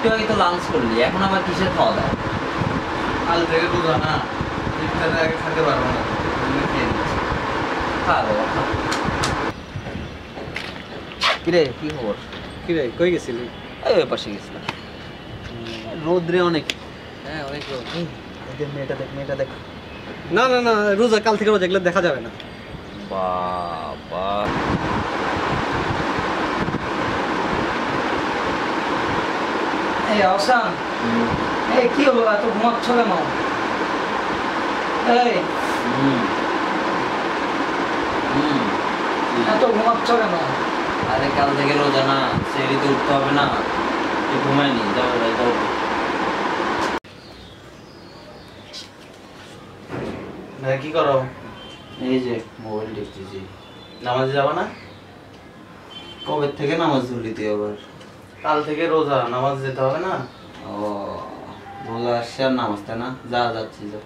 একটু আগে তো লাঞ্চ করলি, এখন আবার কিসের খাওয়া দাওয়া? কাল থেকে রোজা না, ইফতারের আগে খেতে পারবো না, খেয়ে নিচ্ছি। খা বাবা খা। কিরে কি খবর? কি রে, কই গেছিলি? এই ওই পাশে গেছিলাম। রোদ্রে অনেক। হ্যাঁ অনেক রোদ। মেয়েটা দেখ, মেয়েটা দেখ। না না না, রোজা, কাল থেকে রোজা, এগুলো দেখা যাবে না। বাবা এই আসান, এই কি হলো, এত ঘুমাচ্ছ কেন? এই হুম হুম এত ঘুমাচ্ছ কেন? আরে কাল থেকে রোজা না, সেরিতে উঠতে হবে না, তুই ঘুমায়নি। যাও ভাই যাও। ভাই কি করো? এই যে মোবাইল দেখতেছি। নামাজে যাবা না? কবে থেকে নামাজ ধরলি তুই আবার? কাল থেকে রোজা, নামাজ যেতে হবে না? ও রোজা আসছে আর নামাজ, তাই না? যা যাচ্ছি যা।